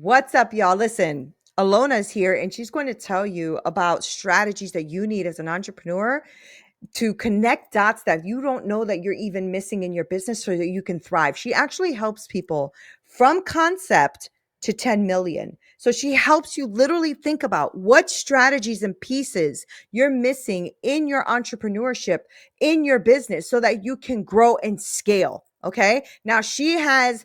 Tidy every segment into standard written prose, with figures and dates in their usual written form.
What's up, y'all? Listen, Alona's here and she's going to tell you about strategies that you need as an entrepreneur to connect dots that you don't know that you're even missing in your business so that you can thrive. She actually helps people from concept to 10 million. So she helps you literally think about what strategies and pieces you're missing in your entrepreneurship, in your business, so that you can grow and scale. Okay. Now she has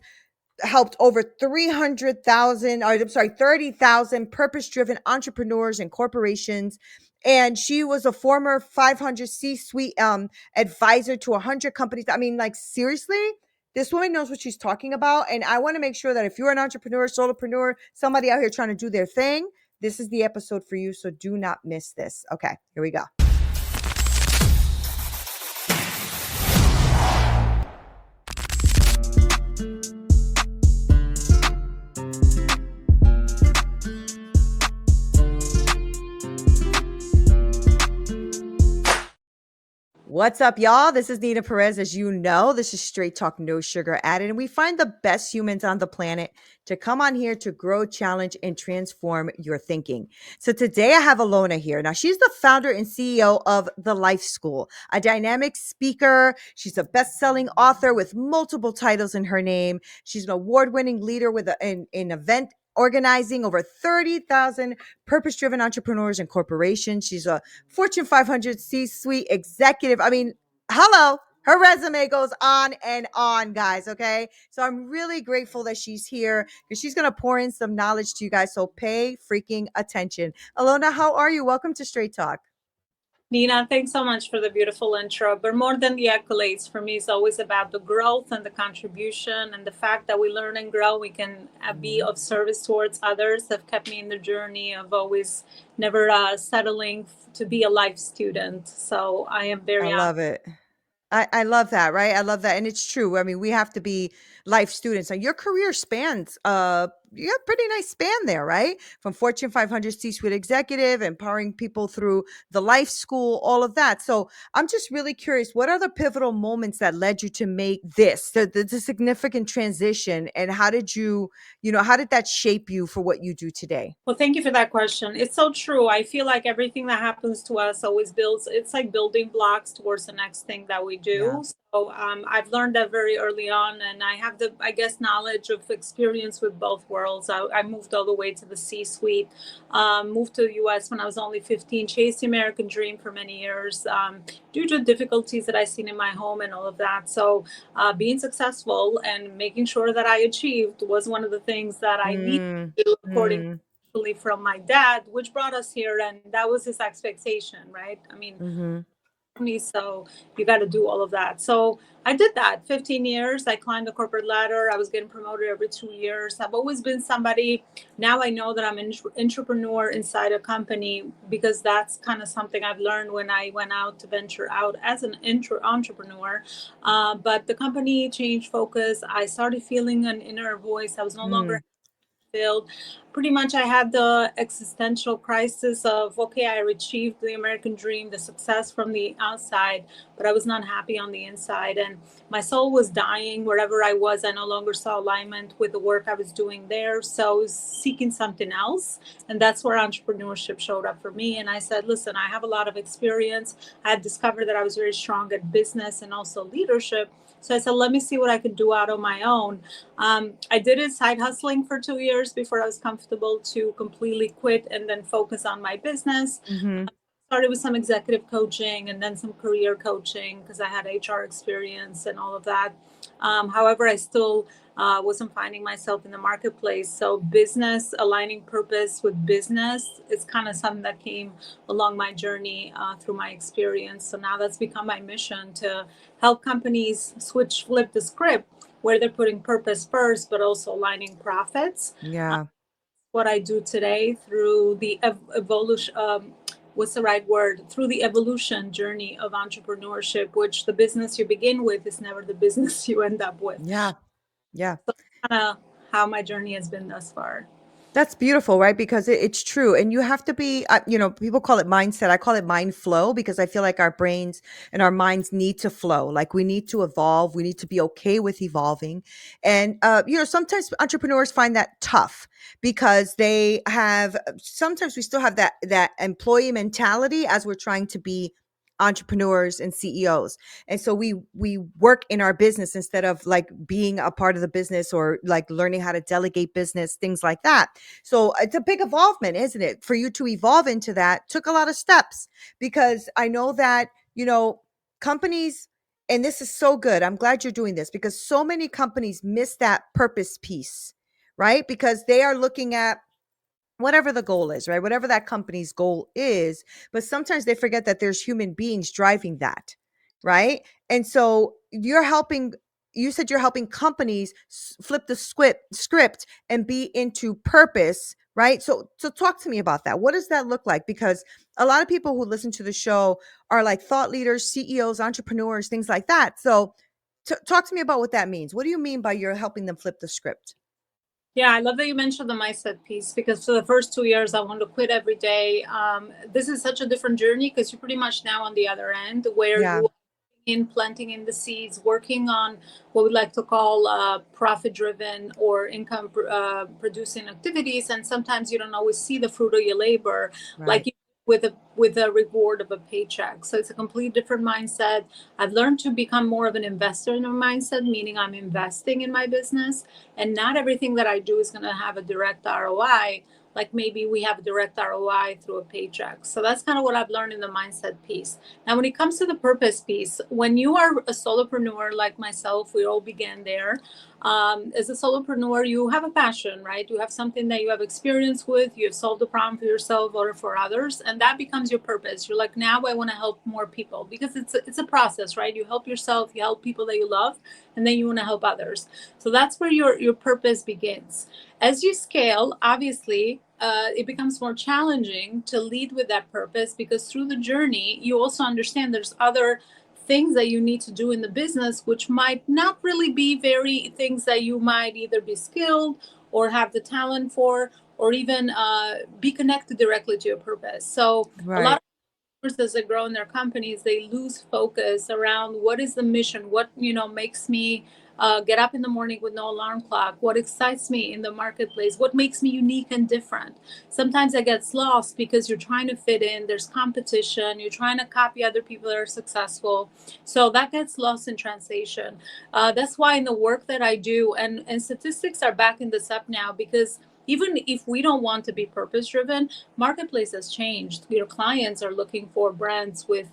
helped over 300,000, or I'm sorry, 30,000 purpose-driven entrepreneurs and corporations. And she was a former 500 C-suite advisor to 100 companies. I mean, like, seriously, this woman knows what she's talking about. And I want to make sure that if you're an entrepreneur, solopreneur, somebody out here trying to do their thing, this is the episode for you. So do not miss this. Okay, here we go. What's up, y'all? This is Neena Perez. As you know, this is Straight Talk, No Sugar Added. And we find the best humans on the planet to come on here to grow, challenge, and transform your thinking. So today I have Elona here. Now, she's the founder and CEO of The Life School, a dynamic speaker. She's a best-selling author with multiple titles in her name. She's an award-winning leader with an event organizing over 30,000 purpose-driven entrepreneurs and corporations. She's a Fortune 500 C-suite executive. I mean, hello. Her resume goes on and on, guys. Okay. So I'm really grateful that she's here because she's going to pour in some knowledge to you guys. So pay freaking attention. Alona, how are you? Welcome to Straight Talk. Neena, thanks so much for the beautiful intro. But more than the accolades, for me, it's always about the growth and the contribution and the fact that we learn and grow. We can be of service towards others. Have kept me in the journey of always never settling to be a life student. So I am very I love it. I love that, right? I love that. And it's true. I mean, we have to be life students. And your career spans, you have a pretty nice span there, right? From Fortune 500 C-suite executive, empowering people through the life school, all of that. So I'm just really curious, what are the pivotal moments that led you to make this, the significant transition? And how did how did that shape you for what you do today? Well, thank you for that question. It's so true. I feel like everything that happens to us always builds, it's like building blocks towards the next thing that we Yeah. do. So I've learned that very early on, and I have the, I guess, knowledge of experience with both worlds. I moved all the way to the C-suite, moved to the US when I was only 15, chased the American dream for many years due to difficulties that I've seen in my home and all of that. So being successful and making sure that I achieved was one of the things that I needed Mm, to do according mm, from my dad, which brought us here, and that was his expectation, right? I mean, mm-hmm. so you got to do all of that. So I did that 15 years. I climbed the corporate ladder. I was getting promoted every 2 years. I've always been somebody. Now I know that I'm an entrepreneur inside a company because that's kind of something I've learned when I went out to venture out as an entrepreneur. But the company changed focus. I started feeling an inner voice. I was no longer field. Pretty much, I had the existential crisis of, okay, I achieved the American dream, the success from the outside, but I was not happy on the inside. And my soul was dying wherever I was. I no longer saw alignment with the work I was doing there. So I was seeking something else. And that's where entrepreneurship showed up for me. And I said, listen, I have a lot of experience. I had discovered that I was very strong at business and also leadership. So I said, let me see what I could do out on my own. I did it side hustling for 2 years before I was comfortable to completely quit and then focus on my business. Mm-hmm. Started with some executive coaching and then some career coaching because I had HR experience and all of that. However, I still wasn't finding myself in the marketplace. So business, aligning purpose with business is kind of something that came along my journey through my experience. So now that's become my mission to help companies flip the script where they're putting purpose first, but also aligning profits. Yeah. What I do today through the evolution, what's the right word? Through the evolution journey of entrepreneurship, which the business you begin with is never the business you end up with. Yeah. Yeah. Kind of how my journey has been thus far. That's beautiful, right? Because it's true. And you have to be, people call it mindset. I call it mind flow because I feel like our brains and our minds need to flow. Like we need to evolve. We need to be okay with evolving. And, sometimes entrepreneurs find that tough because sometimes we still have that employee mentality as we're trying to be entrepreneurs and CEOs. And so we work in our business instead of like being a part of the business or like learning how to delegate business, things like that. So it's a big evolvement, isn't it? For you to evolve into that took a lot of steps because I know that, companies, and this is so good. I'm glad you're doing this because so many companies miss that purpose piece, right? Because they are looking at whatever the goal is, right? Whatever that company's goal is, but sometimes they forget that there's human beings driving that, right? And so you said you're helping companies flip the script and be into purpose, right? So talk to me about that. What does that look like? Because a lot of people who listen to the show are like thought leaders, CEOs, entrepreneurs, things like that. So talk to me about what that means. What do you mean by you're helping them flip the script? Yeah, I love that you mentioned the mindset piece because for the first 2 years, I wanted to quit every day. This is such a different journey because you're pretty much now on the other end where Yeah, you in planting in the seeds, working on what we like to call profit driven or income producing activities. And sometimes you don't always see the fruit of your labor like right. you with a reward of a paycheck. So it's a completely different mindset. I've learned to become more of an investor in a mindset, meaning I'm investing in my business and not everything that I do is going to have a direct ROI. Like maybe we have a direct ROI through a paycheck. So that's kind of what I've learned in the mindset piece. Now, when it comes to the purpose piece, when you are a solopreneur like myself, we all began there. As a solopreneur, you have a passion, right? You have something that you have experience with, you have solved a problem for yourself or for others, and that becomes your purpose. You're like, now I want to help more people because it's a process, right? You help yourself, you help people that you love, and then you want to help others. So that's where your purpose begins. As you scale, obviously, it becomes more challenging to lead with that purpose because through the journey, you also understand there's other things that you need to do in the business, which might not really be very things that you might either be skilled or have the talent for, or even be connected directly to your purpose. So a lot Right. as they grow in their companies, they lose focus around what is the mission, what makes me get up in the morning with no alarm clock, what excites me in the marketplace, what makes me unique and different. Sometimes that gets lost because you're trying to fit in, there's competition, you're trying to copy other people that are successful, so that gets lost in translation. That's why in the work that I do, and statistics are backing this up now, because even if we don't want to be purpose driven, marketplace has changed. Your clients are looking for brands with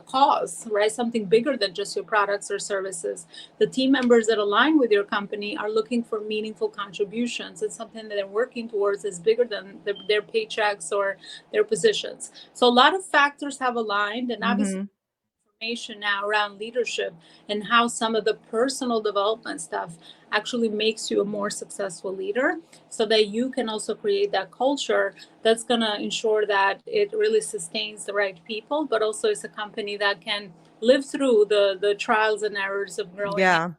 cause, right? Something bigger than just your products or services. The team members that align with your company are looking for meaningful contributions, and something that they're working towards is bigger than their paychecks or their positions. So a lot of factors have aligned, and obviously Mhm. information now around leadership and how some of the personal development stuff actually makes you a more successful leader, so that you can also create that culture that's going to ensure that it really sustains the right people, but also is a company that can live through the trials and errors of growing, Yeah.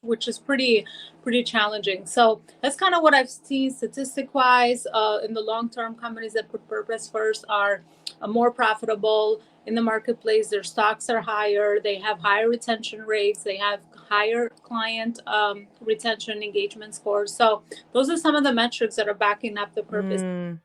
which is pretty challenging. So that's kind of what I've seen statistic wise. In the long term, companies that put purpose first are more profitable in the marketplace. Their stocks are higher, they have higher retention rates, they have higher client retention engagement scores. So those are some of the metrics that are backing up the purpose. Mm,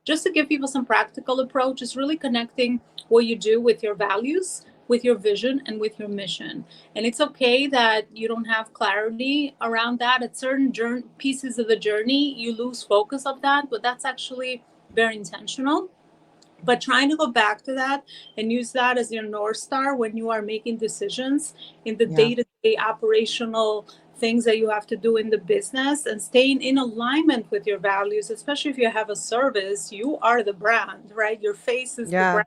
Just to give people some practical approach, is really connecting what you do with your values, with your vision, and with your mission. And it's okay that you don't have clarity around that at certain pieces of the journey. You lose focus of that, but that's actually very intentional. But trying to go back to that and use that as your north star when you are making decisions in the yeah. day-to-day operational things that you have to do in the business, and staying in alignment with your values, especially if you have a service. You are the brand, right? Your face is the Yeah. brand.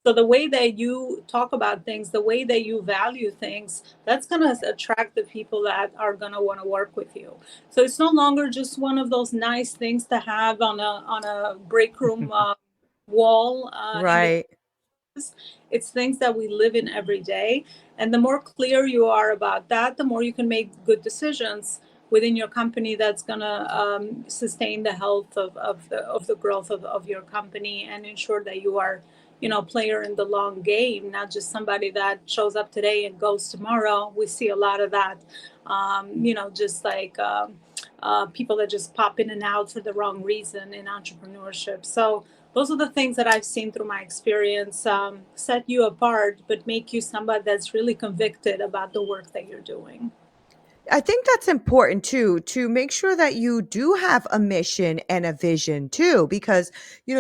So the way that you talk about things, the way that you value things, that's going to attract the people that are going to want to work with you. So it's no longer just one of those nice things to have on a break room wall in the Right. business. It's things that we live in every day, and the more clear you are about that, the more you can make good decisions within your company that's going to sustain the health of the growth of your company and ensure that you are, you know, a player in the long game, not just somebody that shows up today and goes tomorrow. We see a lot of that, you know, just like people that just pop in and out for the wrong reason in entrepreneurship. So those are the things that I've seen through my experience, set you apart, but make you somebody that's really convicted about the work that you're doing. I think that's important too, to make sure that you do have a mission and a vision too, because,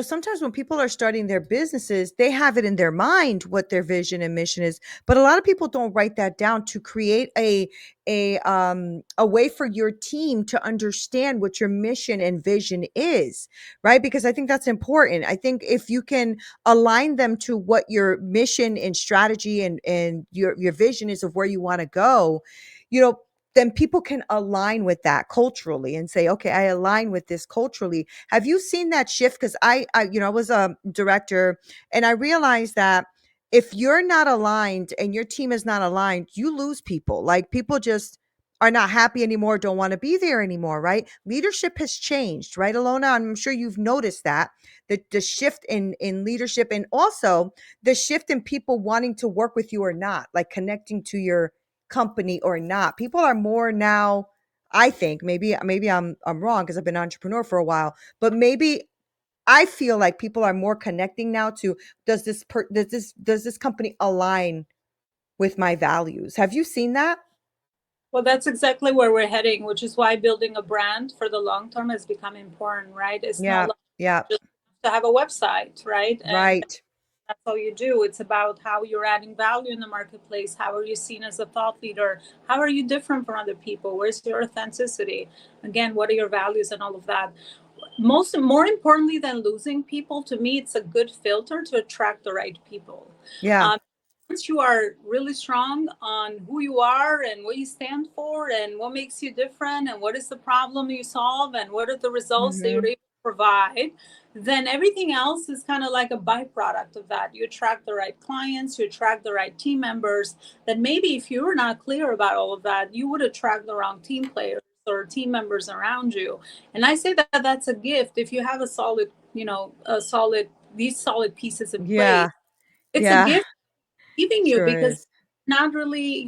sometimes when people are starting their businesses, they have it in their mind what their vision and mission is, but a lot of people don't write that down to create a way for your team to understand what your mission and vision is, right? Because I think that's important. I think if you can align them to what your mission and strategy and your vision is of where you want to go, you know then people can align with that culturally and say, okay, I align with this culturally. Have you seen that shift? Because I was a director, and I realized that if you're not aligned and your team is not aligned, you lose people. Like, people just are not happy anymore, don't want to be there anymore, right? Leadership has changed, right, Alona? I'm sure you've noticed that the shift in leadership, and also the shift in people wanting to work with you or not, like connecting to your company or not. People are more now, I think, maybe I'm wrong because I've been an entrepreneur for a while, but maybe I feel like people are more connecting now to, does this company align with my values? Have you seen that? Well, that's exactly where we're heading, which is why building a brand for the long term has become important, right? It's no Yeah. longer Yeah. just to have a website, right? And Right. that's all you do. It's about how you're adding value in the marketplace. How are you seen as a thought leader? How are you different from other people? Where's your authenticity? Again, what are your values and all of that? More importantly than losing people, to me, it's a good filter to attract the right people. Yeah. Um, Once you are really strong on who you are and what you stand for and what makes you different and what is the problem you solve and what are the results that you're Mhm. able to provide, then everything else is kind of like a byproduct of that. You attract the right clients, you attract the right team members. That maybe if you were not clear about all of that, you would attract the wrong team players or team members around you. And I say that that's a gift if you have a solid, these solid pieces in place. Yeah. It's a Yeah. gift giving you Sure because is. not really,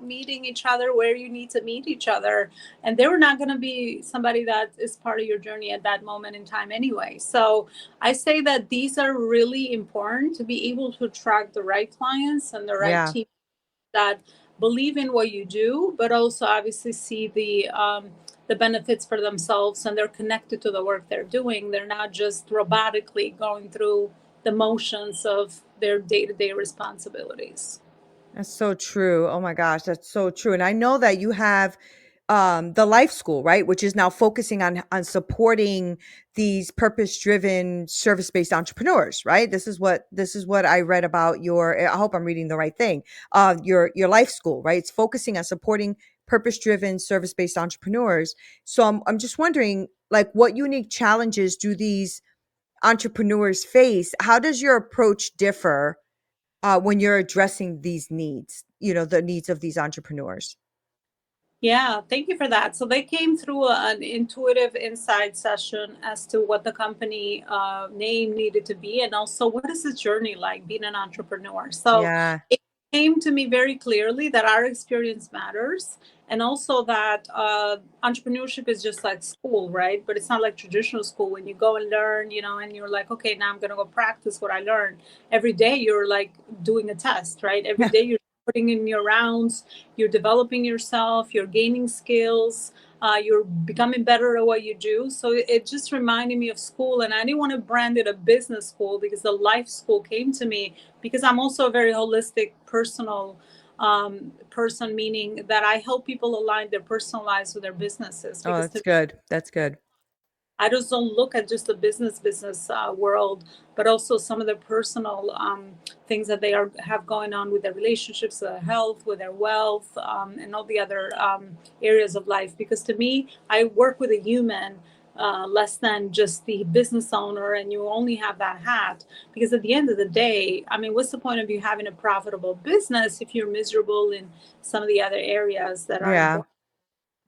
meeting each other where you need to meet each other. And they were not going to be somebody that is part of your journey at that moment in time anyway. So I say that these are really important to be able to attract the right clients and the right Yeah. team that believe in what you do, but also obviously see the benefits for themselves and they're connected to the work they're doing. They're not just robotically going through the motions of their day-to-day responsibilities. That's so true. Oh my gosh, that's so true. And I know that you have the life school, right? Which is now focusing on supporting these purpose-driven, service-based entrepreneurs, right? This is what I read about your, I hope I'm reading the right thing. Your life school, right? It's focusing on supporting purpose-driven, service-based entrepreneurs. So I'm just wondering, like, what unique challenges do these entrepreneurs face? How does your approach differ when you're addressing these needs, the needs of these entrepreneurs? Yeah, thank you for that. So they came through an intuitive insight session as to what the company name needed to be, and also what is the journey like being an entrepreneur. So Yeah. it came to me very clearly that our experience matters, and also that entrepreneurship is just like school, right? But it's not like traditional school when you go and learn, and you're like, okay, now I'm going to go practice what I learned. Every day you're like doing a test, right? Every Yeah. day you're putting in your rounds, you're developing yourself, you're gaining skills, you're becoming better at what you do. So it just reminded me of school, and I didn't want to brand it a business school because the life school came to me because I'm also a very holistic, personal person, meaning that I help people align their personal lives with their businesses. Oh, Because that's to good. That's good. I just don't look at just the business world, but also some of the personal things that they have going on with their relationships, their health, with their wealth, and all the other areas of life. Because to me, I work with a human. Less than just the business owner, and you only have that hat. Because at the end of the day, I mean, what's the point of you having a profitable business if you're miserable in some of the other areas that are Yeah. important?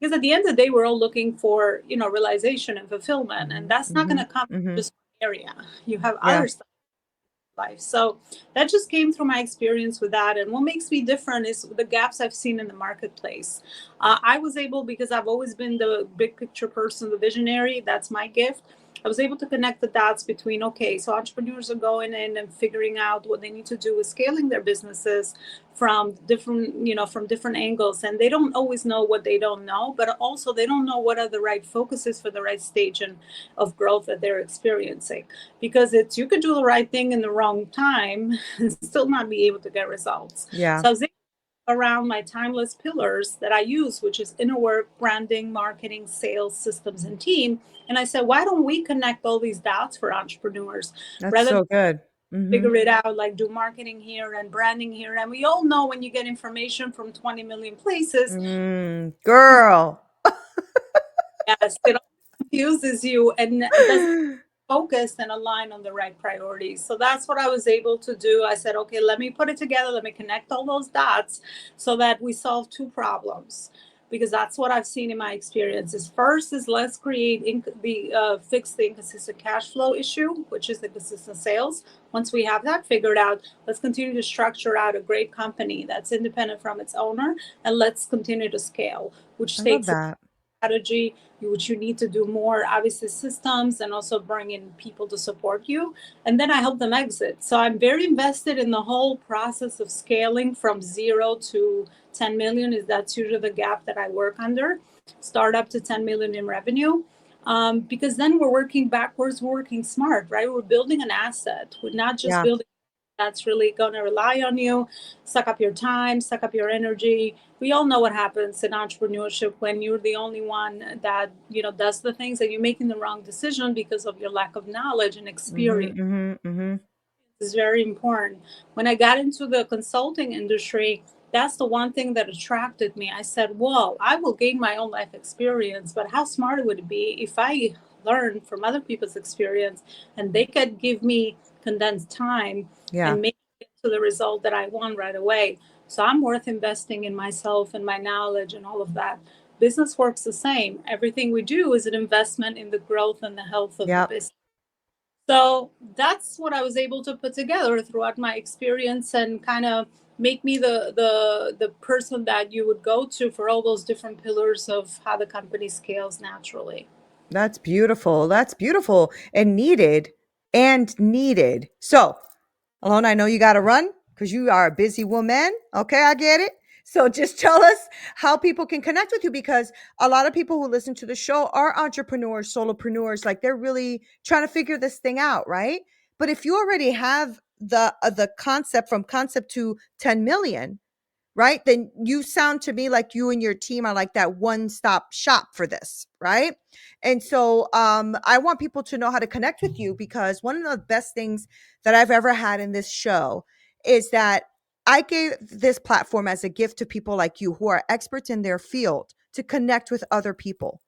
Because at the end of the day, we're all looking for, realization and fulfillment, and Mhm, that's not going mhm, to come mhm. just one area. You have Yeah, other stuff in life. So that just came through my experience with that. And what makes me different is the gaps I've seen in the marketplace. I was able, because I've always been the big picture person, the visionary, that's my gift. I was able to connect the dots between, okay, so entrepreneurs are going in and figuring out what they need to do with scaling their businesses from different angles. And they don't always know what they don't know, but also they don't know what are the right focuses for the right stage of growth that they're experiencing. Because it's, you could do the right thing in the wrong time and still not be able to get results. yeah. So I was around my timeless pillars that I use, which is inner work, branding, marketing, sales, systems, and team. And I said, why don't we connect all these dots for entrepreneurs That's rather than so good. Mhm. figure it out, like do marketing here and branding here? And we all know when you get information from 20 million places, Girl. yes, it all confuses you and doesn't focus and align on the right priorities. So that's what I was able to do. I said, okay, let me put it together. Let me connect all those dots so that we solve two problems. Because that's what I've seen in my experiences. First is let's create fix the inconsistent cash flow issue, which is the consistent sales. Once we have that figured out, let's continue to structure out a great company that's independent from its owner, and let's continue to scale, I which love takes that. strategy, which you need to do more, obviously, systems, and also bring in people to support you. And then I help them exit. So I'm very invested in the whole process of scaling from 0 to 10 million. Is that's usually the gap that I work under. Start up to 10 million in revenue. Because then we're working backwards, we're working smart, right? We're building an asset. We're not just Yeah. building that's really going to rely on you, suck up your time, suck up your energy. We all know what happens in entrepreneurship when you're the only one that, does the things, and you're making the wrong decision because of your lack of knowledge and Mhm, experience. mhm, mhm. Is very important. When I got into the consulting industry, that's the one thing that attracted me. I said, well, I will gain my own life experience, but how smart would it be if I learn from other people's experience and they could give me condensed time Yeah. and make it to the result that I want right away? So I'm worth investing in myself and my knowledge and all of that. Business works the same. Everything we do is an investment in the growth and the health of the Yep. business. So that's what I was able to put together throughout my experience and kind of make me the person that you would go to for all those different pillars of how the company scales naturally. That's beautiful. That's beautiful and needed and needed. So, Alona, I know you got to run because you are a busy woman. Okay, I get it. So just tell us how people can connect with you because a lot of people who listen to the show are entrepreneurs, solopreneurs, like they're really trying to figure this thing out, right? But if you already have the concept from concept to 10 million, right? Then you sound to me like you and your team are like that one-stop shop for this, right? And so I want people to know how to connect with you because one of the best things that I've ever had in this show is that I gave this platform as a gift to people like you who are experts in their field to connect with other people.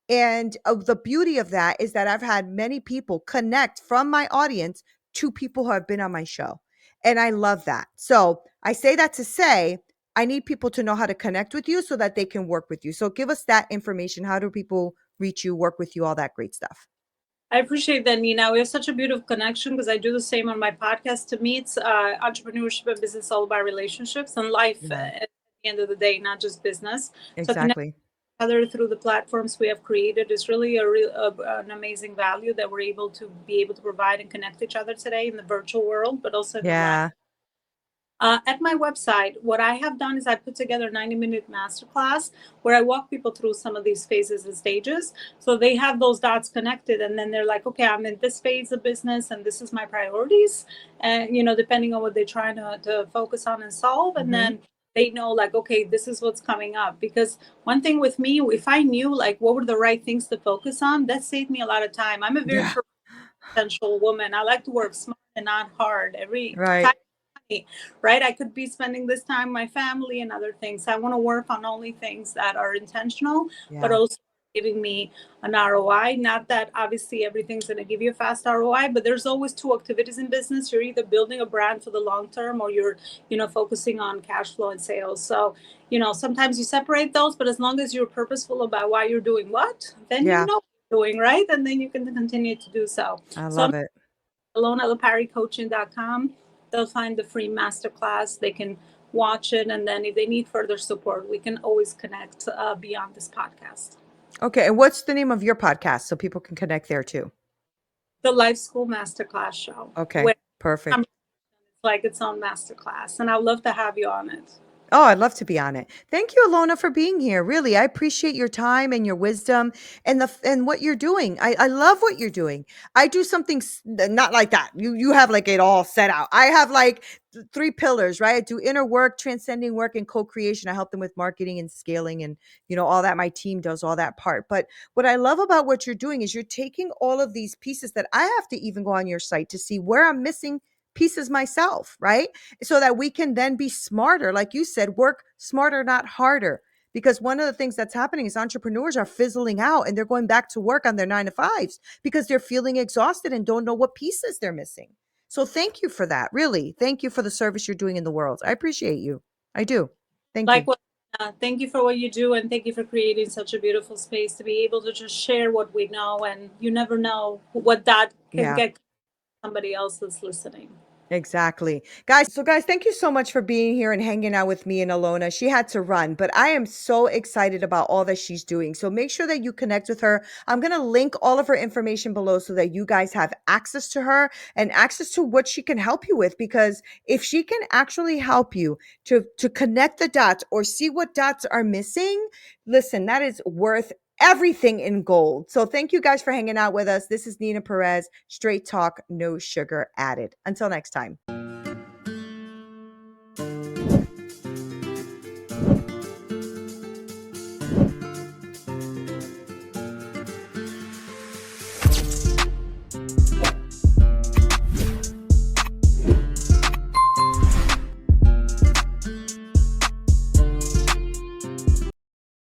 And the beauty of that is that I've had many people connect from my audience to people who have been on my show. And I love that. So I say that to say I need people to know how to connect with you so that they can work with you. So give us that information. How do people reach you, work with you, all that great stuff? I appreciate that, Nina. We have such a beautiful connection because I do the same on my podcast. To me, it's entrepreneurship and business all about relationships and life Yeah, at the end of the day, not just business. So connect exactly. other through the platforms we have created is really an amazing value that we're able to be able to provide and connect each other today in the virtual world, but also in the life. Yeah. At my website, what I have done is I put together a 90-minute masterclass where I walk people through some of these phases and stages. So they have those dots connected, and then they're like, okay, I'm in this phase of business, and this is my priorities. And, depending on what they're trying to focus on and solve. And Hmm. then they know, like, okay, this is what's coming up. Because one thing with me, if I knew, like, what were the right things to focus on, that saved me a lot of time. I'm a very Yeah. potential woman. I like to work smart and not hard. Every Right. time, right? I could be spending this time with my family and other things. I want to work on only things that are intentional, but Yeah. also giving me an ROI. Not that obviously everything's going to give you a fast ROI, but there's always two activities in business. You're either building a brand for the long term, or you're, focusing on cash flow and sales. So, sometimes you separate those, but as long as you're purposeful about why you're doing what, then you Yeah, know what you're doing, right? And then you can continue to do so. I So love it. ElonaLopariCoaching.com. They'll find the free masterclass. They can watch it. And then if they need further support, we can always connect beyond this podcast. Okay, and what's the name of your podcast so people can connect there too? The Life School Masterclass Show, Okay, where perfect. it's like its own masterclass. And I'd love to have you on it. Oh, I'd love to be on it. Thank you, Alona, for being here. Really, I appreciate your time and your wisdom and what you're doing. I love what you're doing. I do something not like that. You have like it all set out. I have like three pillars, right? I do inner work, transcending work, and co-creation. I help them with marketing and scaling, and all that. My team does all that part. But what I love about what you're doing is you're taking all of these pieces that I have to even go on your site to see where I'm missing pieces myself, right? So that we can then be smarter. Like you said, work smarter, not harder. Because one of the things that's happening is entrepreneurs are fizzling out and they're going back to work on their 9 to 5s because they're feeling exhausted and don't know what pieces they're missing. So thank you for that. Really. Thank you for the service you're doing in the world. I appreciate you. I do. Thank you. Likewise, thank you for what you do, and thank you for creating such a beautiful space to be able to just share what we know. And you never know what that can Yeah. get somebody else that's listening. Exactly. Guys, thank you so much for being here and hanging out with me and Alona. She had to run, but I am so excited about all that she's doing. So make sure that you connect with her. I'm going to link all of her information below so that you guys have access to her and access to what she can help you with, because if she can actually help you to connect the dots or see what dots are missing, listen, that is worth everything in gold. So thank you guys for hanging out with us. This is Neena Perez, straight talk, no sugar added. Until next time.